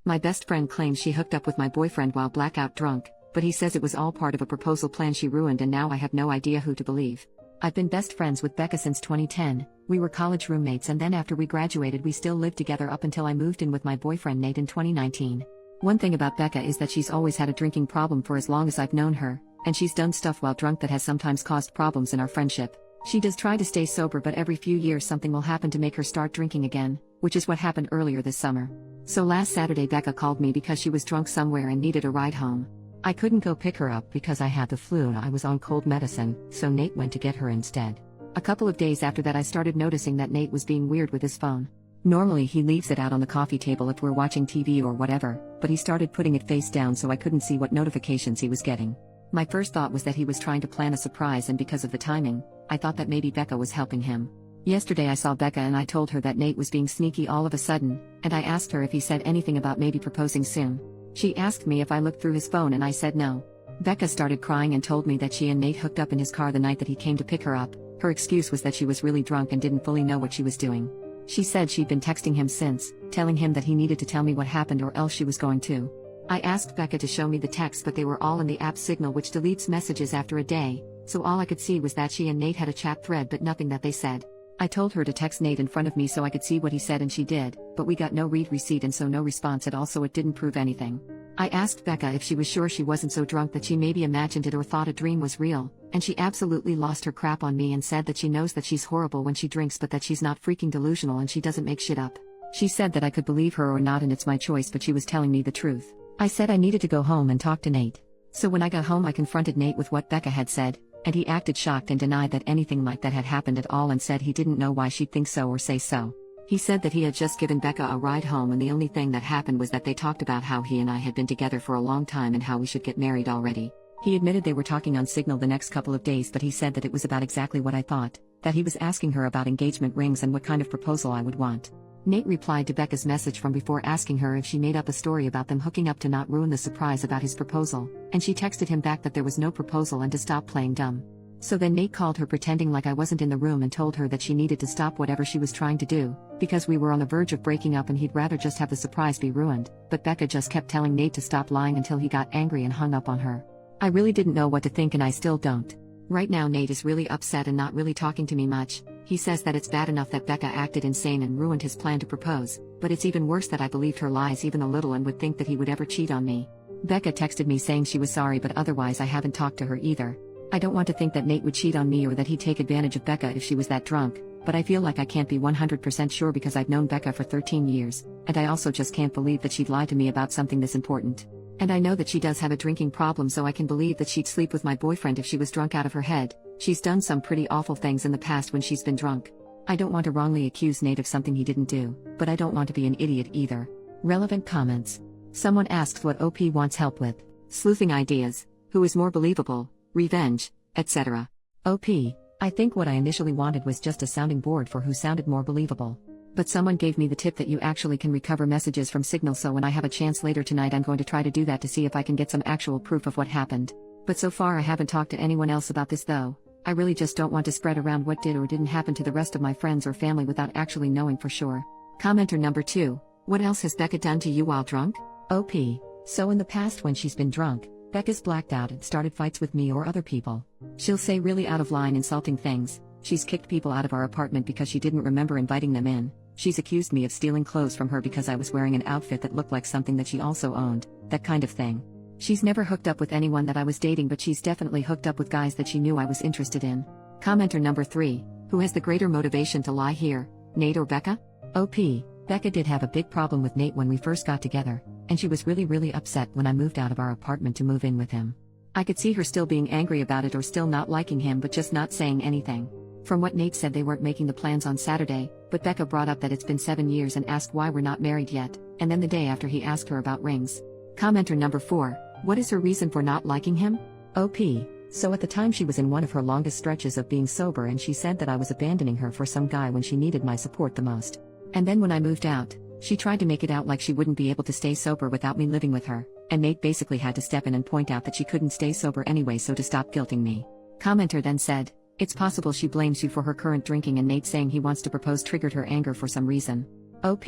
My best friend claims she hooked up with my boyfriend while blackout drunk, but he says it was all part of a proposal plan she ruined, and now I have no idea who to believe. I've been best friends with Becca since 2010, we were college roommates, and then after we graduated we still lived together up until I moved in with my boyfriend Nate in 2019. One thing about Becca is that she's always had a drinking problem for as long as I've known her, and she's done stuff while drunk that has sometimes caused problems in our friendship. She does try to stay sober, but every few years something will happen to make her start drinking again, which is what happened earlier this summer. So last Saturday Becca called me because she was drunk somewhere and needed a ride home. I couldn't go pick her up because I had the flu and I was on cold medicine, so Nate went to get her instead. A couple of days after that I started noticing that Nate was being weird with his phone. Normally he leaves it out on the coffee table if we're watching TV or whatever, but he started putting it face down so I couldn't see what notifications he was getting. My first thought was that he was trying to plan a surprise, and because of the timing, I thought that maybe Becca was helping him. Yesterday I saw Becca and I told her that Nate was being sneaky all of a sudden, and I asked her if he said anything about maybe proposing soon. She asked me if I looked through his phone and I said no. Becca started crying and told me that she and Nate hooked up in his car the night that he came to pick her up. Her excuse was that she was really drunk and didn't fully know what she was doing. She said she'd been texting him since, telling him that he needed to tell me what happened or else she was going to. I asked Becca to show me the texts, but they were all in the app Signal, which deletes messages after a day, so all I could see was that she and Nate had a chat thread but nothing that they said. I told her to text Nate in front of me so I could see what he said and she did, but we got no read receipt and so no response at all, so it didn't prove anything. I asked Becca if she was sure she wasn't so drunk that she maybe imagined it or thought a dream was real, and she absolutely lost her crap on me and said that she knows that she's horrible when she drinks but that she's not freaking delusional and she doesn't make shit up. She said that I could believe her or not and it's my choice, but she was telling me the truth. I said I needed to go home and talk to Nate. So when I got home I confronted Nate with what Becca had said, and he acted shocked and denied that anything like that had happened at all and said he didn't know why she'd think so or say so. He said that he had just given Becca a ride home and the only thing that happened was that they talked about how he and I had been together for a long time and how we should get married already. He admitted they were talking on Signal the next couple of days, but he said that it was about exactly what I thought, that he was asking her about engagement rings and what kind of proposal I would want. Nate replied to Becca's message from before asking her if she made up a story about them hooking up to not ruin the surprise about his proposal, and she texted him back that there was no proposal and to stop playing dumb. So then Nate called her pretending like I wasn't in the room and told her that she needed to stop whatever she was trying to do, because we were on the verge of breaking up and he'd rather just have the surprise be ruined, but Becca just kept telling Nate to stop lying until he got angry and hung up on her. I really didn't know what to think and I still don't. Right now Nate is really upset and not really talking to me much. He says that it's bad enough that Becca acted insane and ruined his plan to propose, but it's even worse that I believed her lies even a little and would think that he would ever cheat on me. Becca texted me saying she was sorry, but otherwise I haven't talked to her either. I don't want to think that Nate would cheat on me or that he'd take advantage of Becca if she was that drunk, but I feel like I can't be 100% sure because I've known Becca for 13 years, and I also just can't believe that she'd lie to me about something this important. And I know that she does have a drinking problem, so I can believe that she'd sleep with my boyfriend if she was drunk out of her head. She's done some pretty awful things in the past when she's been drunk. I don't want to wrongly accuse Nate of something he didn't do, but I don't want to be an idiot either. Relevant comments. Someone asks what OP wants help with. Sleuthing ideas. Who is more believable? Revenge, etc. OP. I think what I initially wanted was just a sounding board for who sounded more believable. But someone gave me the tip that you actually can recover messages from Signal, so when I have a chance later tonight I'm going to try to do that to see if I can get some actual proof of what happened. But so far I haven't talked to anyone else about this though. I really just don't want to spread around what did or didn't happen to the rest of my friends or family without actually knowing for sure. Commenter number 2. What else has Becca done to you while drunk? OP. So in the past when she's been drunk, Becca's blacked out and started fights with me or other people. She'll say really out of line insulting things. She's kicked people out of our apartment because she didn't remember inviting them in. She's accused me of stealing clothes from her because I was wearing an outfit that looked like something that she also owned, that kind of thing. She's never hooked up with anyone that I was dating, but she's definitely hooked up with guys that she knew I was interested in. Commenter number 3. Who has the greater motivation to lie here, Nate or Becca? OP. Becca did have a big problem with Nate when we first got together, and she was really upset when I moved out of our apartment to move in with him. I could see her still being angry about it or still not liking him but just not saying anything. From what Nate said, they weren't making the plans on Saturday, but Becca brought up that it's been 7 years and asked why we're not married yet, and then the day after he asked her about rings. Commenter number 4. What is her reason for not liking him? OP. So at the time she was in one of her longest stretches of being sober and she said that I was abandoning her for some guy when she needed my support the most. And then when I moved out, she tried to make it out like she wouldn't be able to stay sober without me living with her, and Nate basically had to step in and point out that she couldn't stay sober anyway, so to stop guilting me. Commenter then said, it's possible she blames you for her current drinking, and Nate saying he wants to propose triggered her anger for some reason. OP.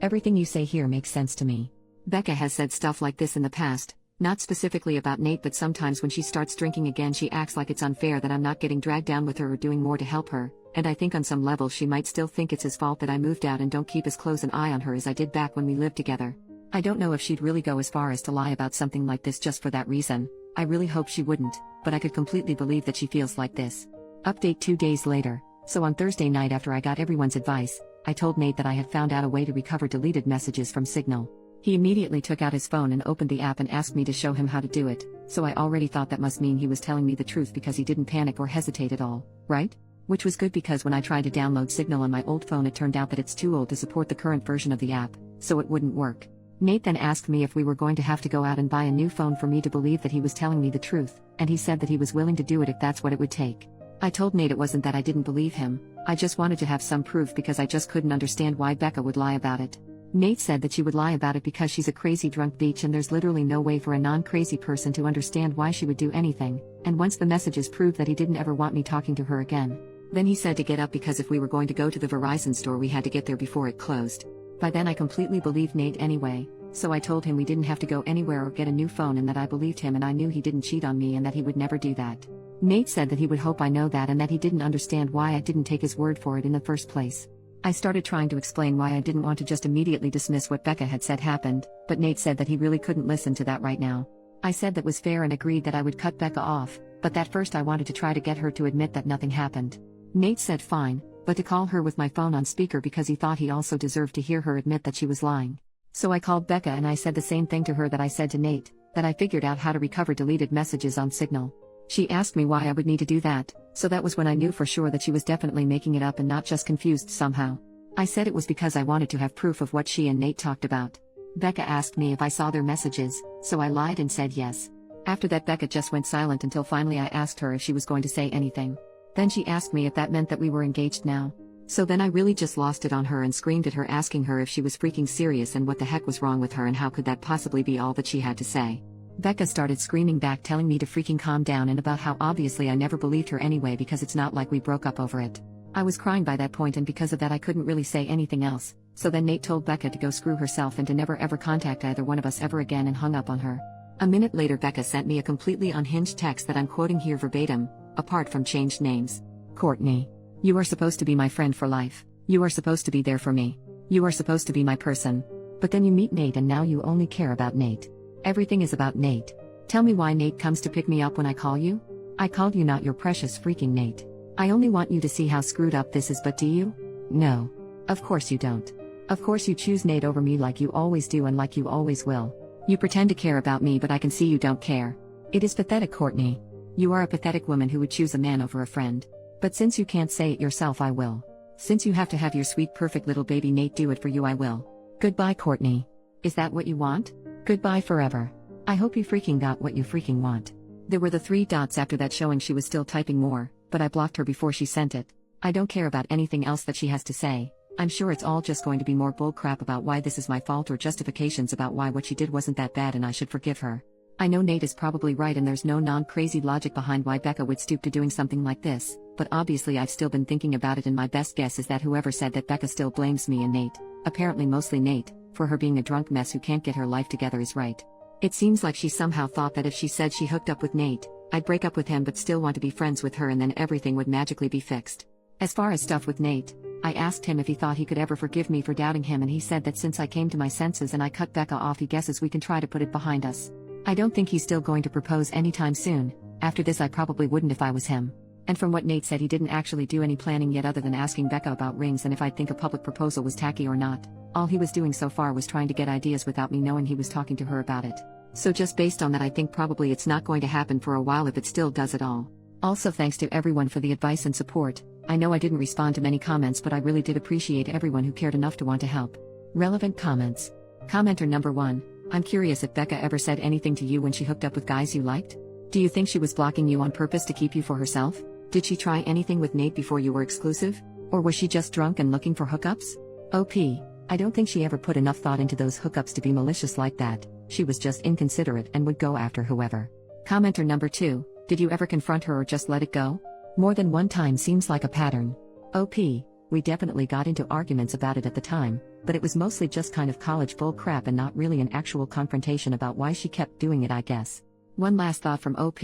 Everything you say here makes sense to me. Becca has said stuff like this in the past, not specifically about Nate, but sometimes when she starts drinking again she acts like it's unfair that I'm not getting dragged down with her or doing more to help her, and I think on some level she might still think it's his fault that I moved out and don't keep as close an eye on her as I did back when we lived together. I don't know if she'd really go as far as to lie about something like this just for that reason. I really hope she wouldn't, but I could completely believe that she feels like this. Update 2 days later. So on Thursday night, after I got everyone's advice, I told Nate that I had found out a way to recover deleted messages from Signal. He immediately took out his phone and opened the app and asked me to show him how to do it, so I already thought that must mean he was telling me the truth because he didn't panic or hesitate at all, right? Which was good because when I tried to download Signal on my old phone it turned out that it's too old to support the current version of the app, so it wouldn't work. Nate then asked me if we were going to have to go out and buy a new phone for me to believe that he was telling me the truth, and he said that he was willing to do it if that's what it would take. I told Nate it wasn't that I didn't believe him, I just wanted to have some proof because I just couldn't understand why Becca would lie about it. Nate said that she would lie about it because she's a crazy drunk bitch and there's literally no way for a non-crazy person to understand why she would do anything, and once the messages proved that he didn't ever want me talking to her again. Then he said to get up because if we were going to go to the Verizon store we had to get there before it closed. By then I completely believed Nate anyway, so I told him we didn't have to go anywhere or get a new phone and that I believed him and I knew he didn't cheat on me and that he would never do that. Nate said that he would hope I know that and that he didn't understand why I didn't take his word for it in the first place. I started trying to explain why I didn't want to just immediately dismiss what Becca had said happened, but Nate said that he really couldn't listen to that right now. I said that was fair and agreed that I would cut Becca off, but that first I wanted to try to get her to admit that nothing happened. Nate said fine, but to call her with my phone on speaker because he thought he also deserved to hear her admit that she was lying. So I called Becca and I said the same thing to her that I said to Nate, that I figured out how to recover deleted messages on Signal. She asked me why I would need to do that, so that was when I knew for sure that she was definitely making it up and not just confused somehow. I said it was because I wanted to have proof of what she and Nate talked about. Becca asked me if I saw their messages, so I lied and said yes. After that Becca just went silent until finally I asked her if she was going to say anything. Then she asked me if that meant that we were engaged now. So then I really just lost it on her and screamed at her asking her if she was freaking serious and what the heck was wrong with her and how could that possibly be all that she had to say. Becca started screaming back telling me to freaking calm down and about how obviously I never believed her anyway because it's not like we broke up over it. I was crying by that point and because of that I couldn't really say anything else, so then Nate told Becca to go screw herself and to never ever contact either one of us ever again and hung up on her. A minute later Becca sent me a completely unhinged text that I'm quoting here verbatim, apart from changed names. Courtney. You are supposed to be my friend for life. You are supposed to be there for me. You are supposed to be my person. But then you meet Nate and now you only care about Nate. Everything is about Nate. Tell me why Nate comes to pick me up when I call you? I called you not your precious freaking Nate. I only want you to see how screwed up this is, but do you? No. Of course you don't. Of course you choose Nate over me like you always do and like you always will. You pretend to care about me but I can see you don't care. It is pathetic, Courtney. You are a pathetic woman who would choose a man over a friend. But since you can't say it yourself I will. Since you have to have your sweet perfect little baby Nate do it for you I will. Goodbye, Courtney. Is that what you want? Goodbye forever. I hope you freaking got what you freaking want. There were the 3 dots after that showing she was still typing more, but I blocked her before she sent it. I don't care about anything else that she has to say. I'm sure it's all just going to be more bullcrap about why this is my fault or justifications about why what she did wasn't that bad and I should forgive her. I know Nate is probably right and there's no non-crazy logic behind why Becca would stoop to doing something like this, but obviously I've still been thinking about it and my best guess is that whoever said that Becca still blames me and Nate, apparently mostly Nate, for her being a drunk mess who can't get her life together is right. It seems like she somehow thought that if she said she hooked up with Nate, I'd break up with him but still want to be friends with her and then everything would magically be fixed. As far as stuff with Nate, I asked him if he thought he could ever forgive me for doubting him and he said that since I came to my senses and I cut Becca off he guesses we can try to put it behind us. I don't think he's still going to propose anytime soon. After this I probably wouldn't if I was him. And from what Nate said he didn't actually do any planning yet other than asking Becca about rings and if I'd think a public proposal was tacky or not. All he was doing so far was trying to get ideas without me knowing he was talking to her about it. So just based on that I think probably it's not going to happen for a while if it still does at all. Also thanks to everyone for the advice and support. I know I didn't respond to many comments but I really did appreciate everyone who cared enough to want to help. Relevant comments. Commenter number 1. I'm curious if Becca ever said anything to you when she hooked up with guys you liked? Do you think she was blocking you on purpose to keep you for herself? Did she try anything with Nate before you were exclusive? Or was she just drunk and looking for hookups? OP. I don't think she ever put enough thought into those hookups to be malicious like that. She was just inconsiderate and would go after whoever. Commenter number 2. Did you ever confront her or just let it go? More than one time seems like a pattern. OP. We definitely got into arguments about it at the time, but it was mostly just kind of college bull crap and not really an actual confrontation about why she kept doing it, I guess. One last thought from OP.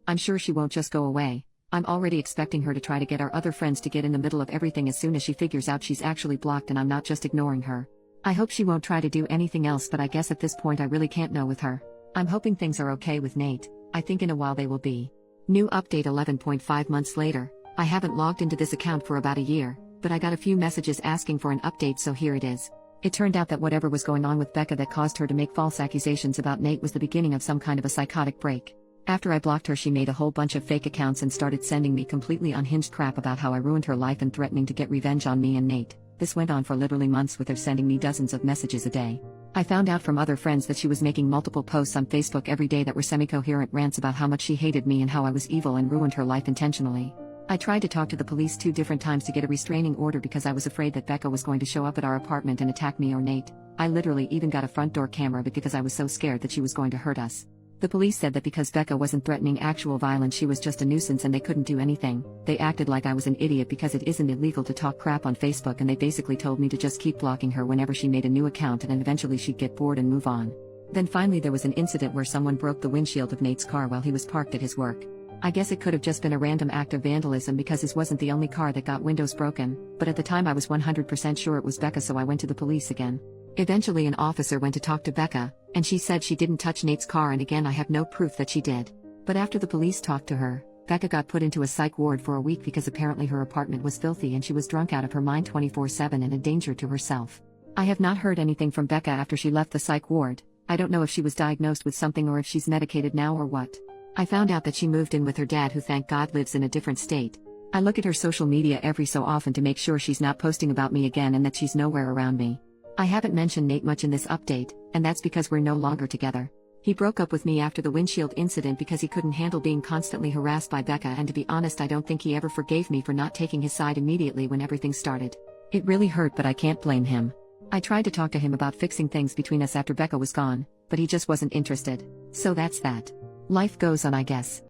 I'm sure she won't just go away. I'm already expecting her to try to get our other friends to get in the middle of everything as soon as she figures out she's actually blocked and I'm not just ignoring her. I hope she won't try to do anything else, but I guess at this point I really can't know with her. I'm hoping things are okay with Nate. I think in a while they will be. New update 11.5 months later. I haven't logged into this account for about a year, but I got a few messages asking for an update, so here it is. It turned out that whatever was going on with Becca that caused her to make false accusations about Nate was the beginning of some kind of a psychotic break. After I blocked her, she made a whole bunch of fake accounts and started sending me completely unhinged crap about how I ruined her life and threatening to get revenge on me and Nate. This went on for literally months, with her sending me dozens of messages a day. I found out from other friends that she was making multiple posts on Facebook every day that were semi-coherent rants about how much she hated me and how I was evil and ruined her life intentionally. I tried to talk to the police 2 different times to get a restraining order because I was afraid that Becca was going to show up at our apartment and attack me or Nate. I literally even got a front door camera because I was so scared that she was going to hurt us. The police said that because Becca wasn't threatening actual violence, she was just a nuisance and they couldn't do anything. They acted like I was an idiot because it isn't illegal to talk crap on Facebook, and they basically told me to just keep blocking her whenever she made a new account and eventually she'd get bored and move on. Then finally there was an incident where someone broke the windshield of Nate's car while he was parked at his work. I guess it could have just been a random act of vandalism because his wasn't the only car that got windows broken, but at the time I was 100% sure it was Becca, so I went to the police again. Eventually an officer went to talk to Becca, and she said she didn't touch Nate's car, and again I have no proof that she did. But after the police talked to her, Becca got put into a psych ward for a week because apparently her apartment was filthy and she was drunk out of her mind 24/7 and a danger to herself. I have not heard anything from Becca after she left the psych ward. I don't know if she was diagnosed with something or if she's medicated now or what. I found out that she moved in with her dad, who thank God lives in a different state. I look at her social media every so often to make sure she's not posting about me again and that she's nowhere around me. I haven't mentioned Nate much in this update, and that's because we're no longer together. He broke up with me after the windshield incident because he couldn't handle being constantly harassed by Becca, and to be honest I don't think he ever forgave me for not taking his side immediately when everything started. It really hurt, but I can't blame him. I tried to talk to him about fixing things between us after Becca was gone, but he just wasn't interested. So that's that. Life goes on, I guess.